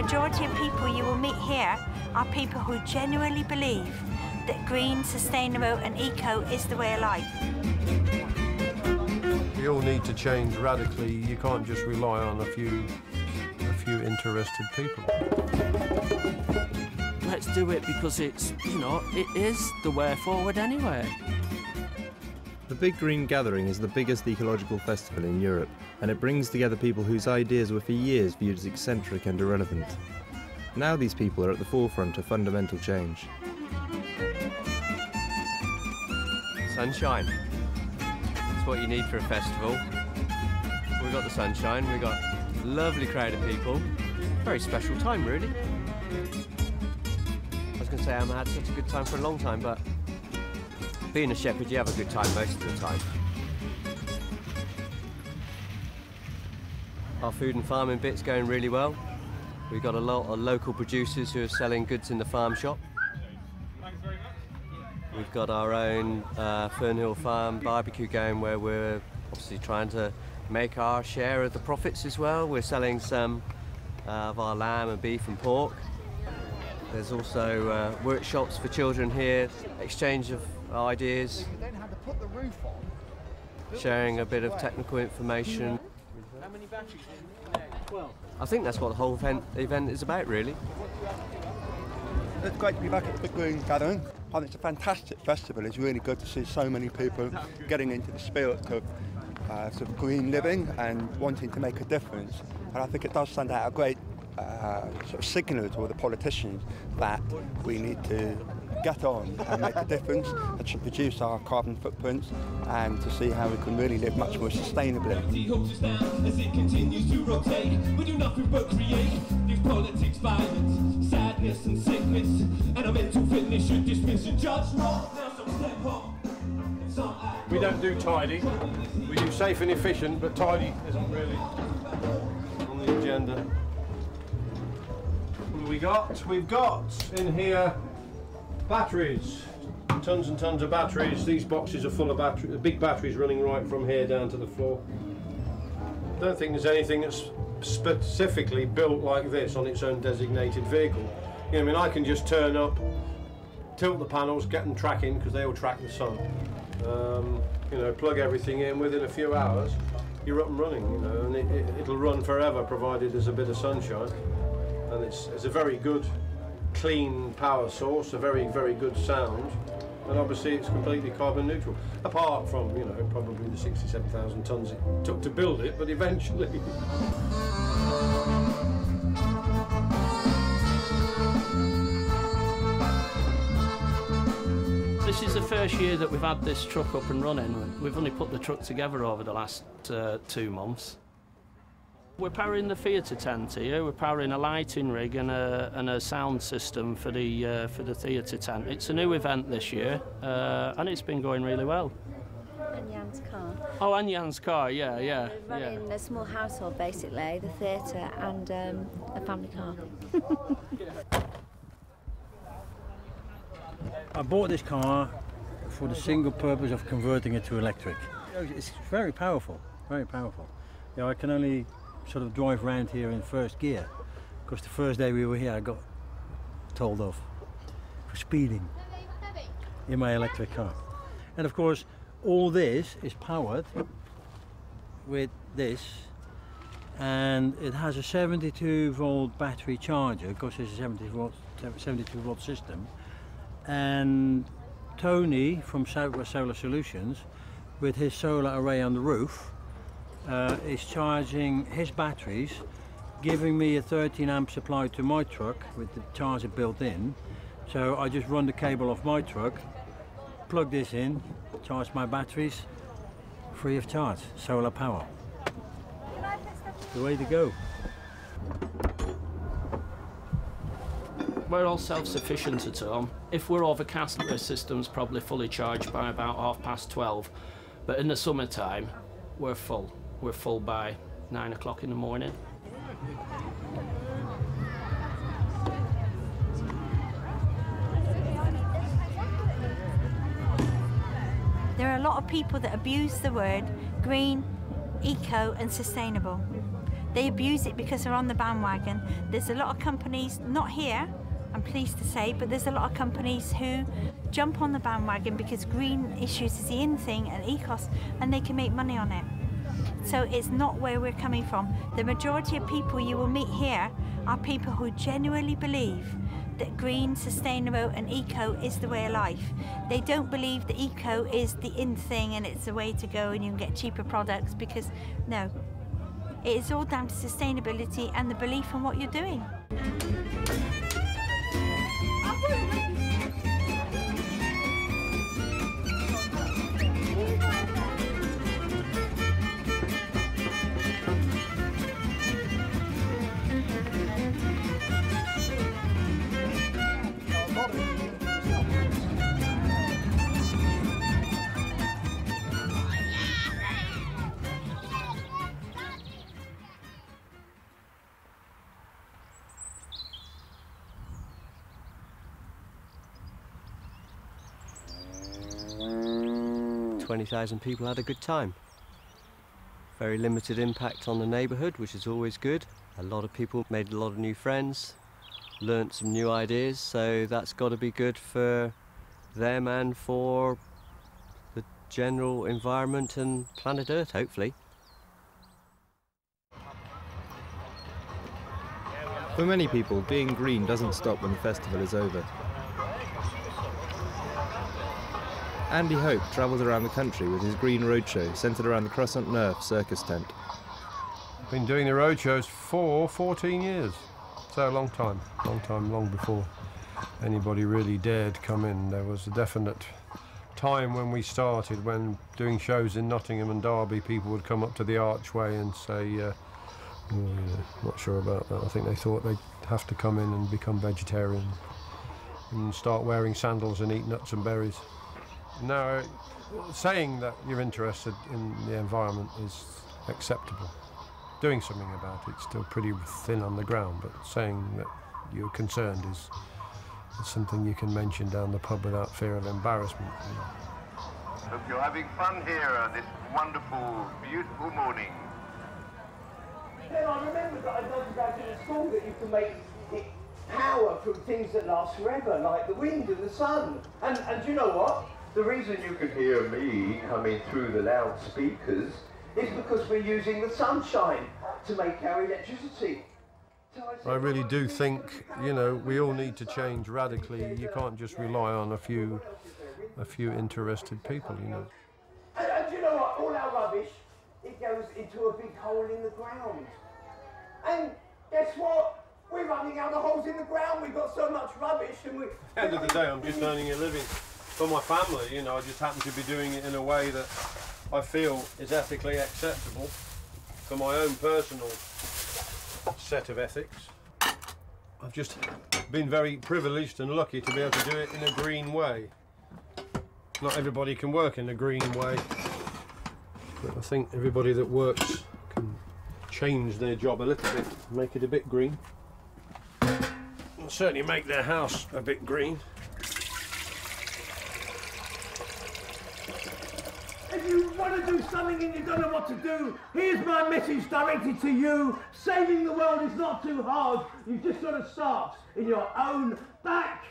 majority of people you will meet here are people who genuinely believe that green, sustainable and eco is the way of life. We all need to change radically. You can't just rely on a few interested people. Let's do it because it's, you know, it is the way forward anyway. The Big Green Gathering is the biggest ecological festival in Europe, and it brings together people whose ideas were for years viewed as eccentric and irrelevant. Now these people are at the forefront of fundamental change. Sunshine. That's what you need for a festival. We've got the sunshine, we've got a lovely crowd of people. Very special time, really. I was going to say I haven't had such a good time for a long time, but being a shepherd, you have a good time most of the time. Our food and farming bit's going really well. We've got a lot of local producers who are selling goods in the farm shop. We've got our own Fernhill Farm barbecue going where we're obviously trying to make our share of the profits as well. We're selling some of our lamb and beef and pork. There's also workshops for children here, exchange of ideas, sharing a bit of technical information. How many batteries in? 12. I think that's what the whole event is about, really. It's great to be back at the Big Green Gathering. I think it's a fantastic festival. It's really good to see so many people getting into the spirit of sort of green living and wanting to make a difference. And I think it does send out a great sort of signal to all the politicians that we need to get on and make a difference, and to reduce our carbon footprints and to see how we can really live much more sustainably. As it continues to rotate, we do nothing but create these politics, violence, sadness and sickness, and our mental fitness should dismiss and judge wrong. We don't do tidy. We do safe and efficient, but tidy isn't really on the agenda. What have we got? We've got in here batteries. Tons and tons of batteries. These boxes are full of batteries, big batteries running right from here down to the floor. I don't think there's anything that's specifically built like this on its own designated vehicle. You know, I mean, I can just turn up, tilt the panels, get them tracking because they all track the sun. You know, plug everything in. Within a few hours, you're up and running. You know, and it'll run forever provided there's a bit of sunshine. And it's a very good, clean power source, a very, very good sound. And obviously it's completely carbon neutral, apart from, you know, probably the 67,000 tonnes it took to build it, but eventually. This is the first year that we've had this truck up and running. We've only put the truck together over the last 2 months. We're powering the theatre tent here. We're powering a lighting rig and a sound system for the theatre tent. It's a new event this year, and it's been going really well. And Jan's car. Oh, and Jan's car, yeah. We're running a small household, basically, the theatre and a family car. I bought this car for the single purpose of converting it to electric. It's very powerful, very powerful. You know, I can only sort of drive around here in first gear, because the first day we were here I got told off for speeding in my electric car. And of course all this is powered with this, and it has a 72 volt battery charger, because it's a 72 volt system. And Tony from Southwest Solar Solutions, with his solar array on the roof, is charging his batteries, giving me a 13 amp supply to my truck with the charger built in. So I just run the cable off my truck, plug this in, charge my batteries, free of charge, solar power. The way to go. We're all self-sufficient at home. If we're overcast, the system's probably fully charged by about 12:30. But in the summertime, we're full. We're full by 9 o'clock in the morning. There are a lot of people that abuse the word green, eco and sustainable. They abuse it because they're on the bandwagon. There's a lot of companies, not here, I'm pleased to say, but there's a lot of companies who jump on the bandwagon because green issues is the in thing and ecos, and they can make money on it. So it's not where we're coming from. The majority of people you will meet here are people who genuinely believe that green, sustainable and eco is the way of life. They don't believe that eco is the in thing and it's the way to go and you can get cheaper products, because no. It is all down to sustainability and the belief in what you're doing. 20,000 people had a good time. Very limited impact on the neighbourhood, which is always good. A lot of people made a lot of new friends, learnt some new ideas, so that's got to be good for them and for the general environment and planet Earth, hopefully. For many people, being green doesn't stop when the festival is over. Andy Hope travels around the country with his Green Roadshow, centred around the Croissant Neuf circus tent. Been doing the roadshows for 14 years, so a long time, long before anybody really dared come in. There was a definite time when we started, when doing shows in Nottingham and Derby, people would come up to the archway and say, oh, yeah, not sure about that. I think they thought they'd have to come in and become vegetarian and start wearing sandals and eat nuts and berries. Now, saying that you're interested in the environment is acceptable. Doing something about it's still pretty thin on the ground, but saying that you're concerned is something you can mention down the pub without fear of embarrassment. Hope you're having fun here on this wonderful, beautiful morning. Then I remembered that I'd gone to go to the school that you can make it power from things that last forever, like the wind and the sun. And you know what? The reason you can hear me coming through the loudspeakers is because we're using the sunshine to make our electricity. I really do think, you know, we all need to change radically. You can't just rely on a few interested people, you know. And you know what? All our rubbish, it goes into a big hole in the ground. And guess what? We're running out of holes in the ground. We've got so much rubbish, and we. At the end of the day, I'm just earning a living for my family. You know, I just happen to be doing it in a way that I feel is ethically acceptable for my own personal set of ethics. I've just been very privileged and lucky to be able to do it in a green way. Not everybody can work in a green way, but I think everybody that works can change their job a little bit, make it a bit green. And certainly make their house a bit green. If you want to do something and you don't know what to do, here's my message directed to you. Saving the world is not too hard. You've just got to start in your own backyard.